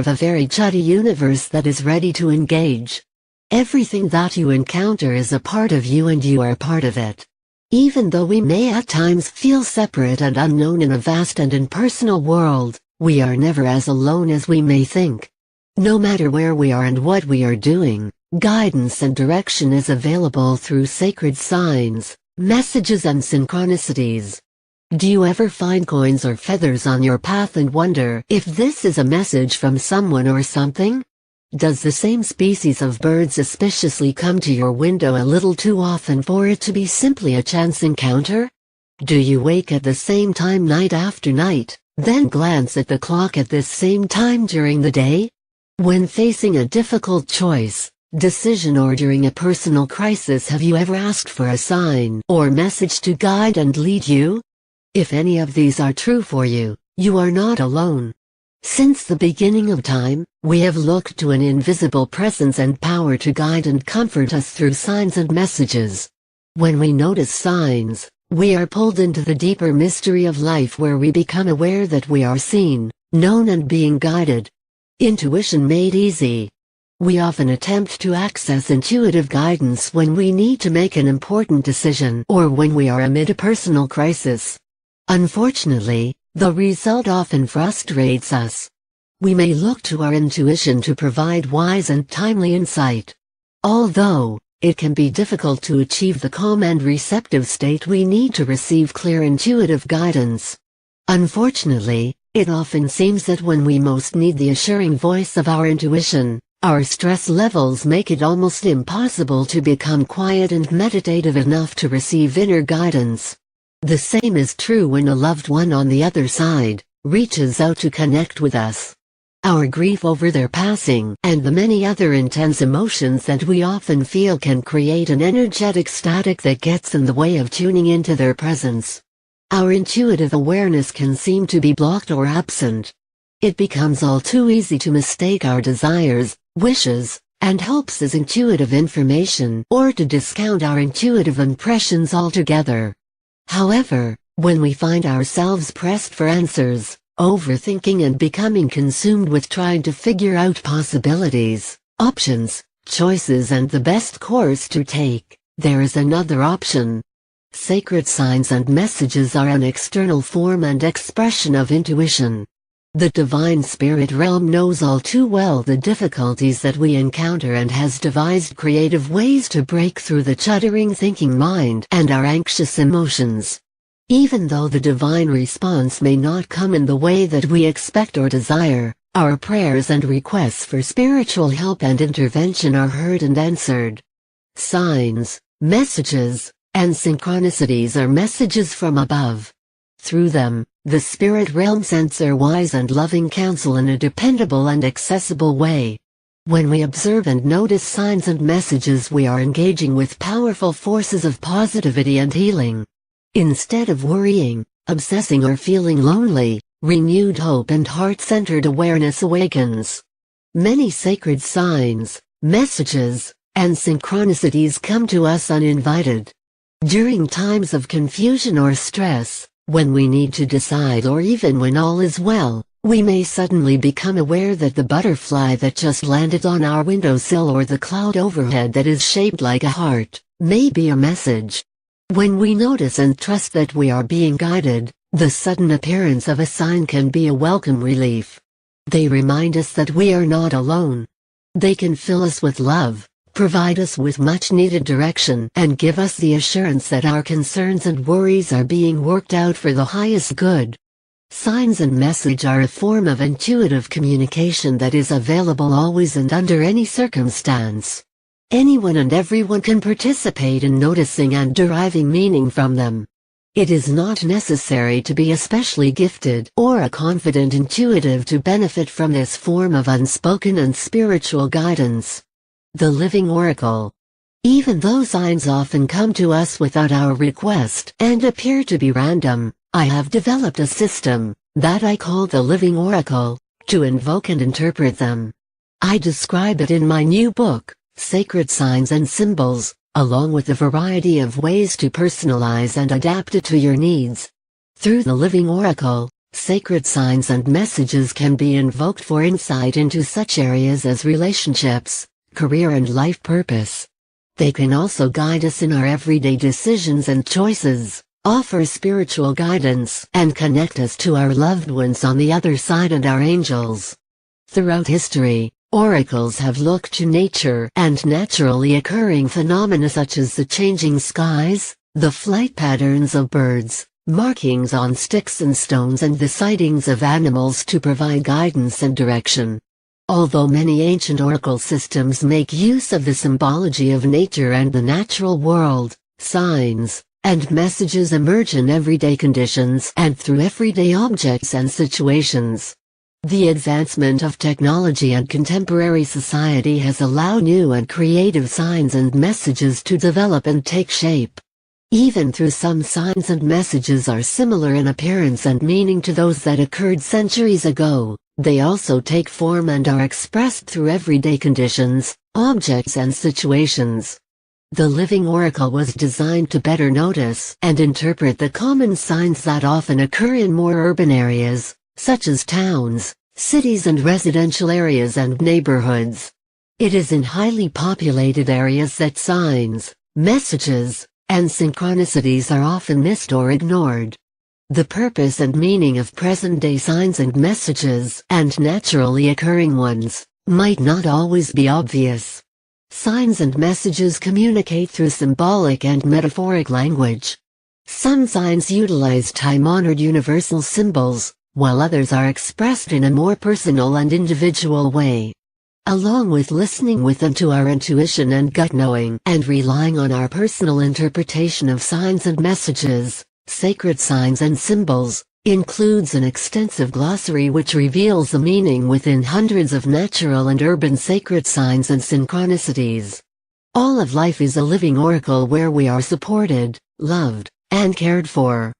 of a very chuddy universe that is ready to engage. Everything that you encounter is a part of you and you are part of it. Even though we may at times feel separate and unknown in a vast and impersonal world, we are never as alone as we may think. No matter where we are and what we are doing, guidance and direction is available through sacred signs, messages and synchronicities. Do you ever find coins or feathers on your path and wonder if this is a message from someone or something? Does the same species of birds suspiciously come to your window a little too often for it to be simply a chance encounter? Do you wake at the same time night after night, then glance at the clock at this same time during the day? When facing a difficult choice, decision or during a personal crisis, have you ever asked for a sign or message to guide and lead you? If any of these are true for you, you are not alone. Since the beginning of time, we have looked to an invisible presence and power to guide and comfort us through signs and messages. When we notice signs, we are pulled into the deeper mystery of life where we become aware that we are seen, known and being guided. Intuition made easy. We often attempt to access intuitive guidance when we need to make an important decision or when we are amid a personal crisis. Unfortunately, the result often frustrates us. We may look to our intuition to provide wise and timely insight. Although, it can be difficult to achieve the calm and receptive state we need to receive clear intuitive guidance. Unfortunately, it often seems that when we most need the assuring voice of our intuition, our stress levels make it almost impossible to become quiet and meditative enough to receive inner guidance. The same is true when a loved one on the other side reaches out to connect with us. Our grief over their passing and the many other intense emotions that we often feel can create an energetic static that gets in the way of tuning into their presence. Our intuitive awareness can seem to be blocked or absent. It becomes all too easy to mistake our desires, wishes, and hopes as intuitive information or to discount our intuitive impressions altogether. However, when we find ourselves pressed for answers, overthinking and becoming consumed with trying to figure out possibilities, options, choices and the best course to take, there is another option. Sacred signs and messages are an external form and expression of intuition. The divine spirit realm knows all too well the difficulties that we encounter and has devised creative ways to break through the chuttering thinking mind and our anxious emotions. Even though the divine response may not come in the way that we expect or desire, our prayers and requests for spiritual help and intervention are heard and answered. Signs, messages, and synchronicities are messages from above. Through them, the spirit realm sends their wise and loving counsel in a dependable and accessible way. When we observe and notice signs and messages, we are engaging with powerful forces of positivity and healing. Instead of worrying, obsessing or feeling lonely, renewed hope and heart-centered awareness awakens. Many sacred signs, messages, and synchronicities come to us uninvited. During times of confusion or stress, when we need to decide or even when all is well, we may suddenly become aware that the butterfly that just landed on our windowsill or the cloud overhead that is shaped like a heart may be a message. When we notice and trust that we are being guided, the sudden appearance of a sign can be a welcome relief. They remind us that we are not alone. They can fill us with love, provide us with much-needed direction, and give us the assurance that our concerns and worries are being worked out for the highest good. Signs and message are a form of intuitive communication that is available always and under any circumstance. Anyone and everyone can participate in noticing and deriving meaning from them. It is not necessary to be especially gifted or a confident intuitive to benefit from this form of unspoken and spiritual guidance. The Living Oracle. Even though signs often come to us without our request and appear to be random, I have developed a system that I call the Living Oracle to invoke and interpret them. I describe it in my new book, Sacred Signs and Symbols, along with a variety of ways to personalize and adapt it to your needs. Through the Living Oracle, Sacred signs and messages can be invoked for insight into such areas as relationships, career and life purpose. They can also guide us in our everyday decisions and choices, offer spiritual guidance, and connect us to our loved ones on the other side and our angels. Throughout history, oracles have looked to nature and naturally occurring phenomena such as the changing skies, the flight patterns of birds, markings on sticks and stones, and the sightings of animals to provide guidance and direction. Although many ancient oracle systems make use of the symbology of nature and the natural world, signs and messages emerge in everyday conditions and through everyday objects and situations. The advancement of technology and contemporary society has allowed new and creative signs and messages to develop and take shape. Even though some signs and messages are similar in appearance and meaning to those that occurred centuries ago, they also take form and are expressed through everyday conditions, objects and situations. The living oracle was designed to better notice and interpret the common signs that often occur in more urban areas, such as towns, cities and residential areas and neighborhoods. It is in highly populated areas that signs, messages, and synchronicities are often missed or ignored. The purpose and meaning of present-day signs and messages, and naturally occurring ones, might not always be obvious. Signs and messages communicate through symbolic and metaphoric language. Some signs utilize time-honored universal symbols, while others are expressed in a more personal and individual way. Along with listening with them to our intuition and gut knowing and relying on our personal interpretation of signs and messages, sacred signs and symbols includes an extensive glossary which reveals the meaning within hundreds of natural and urban sacred signs and synchronicities. All of life is a living oracle where we are supported, loved, and cared for.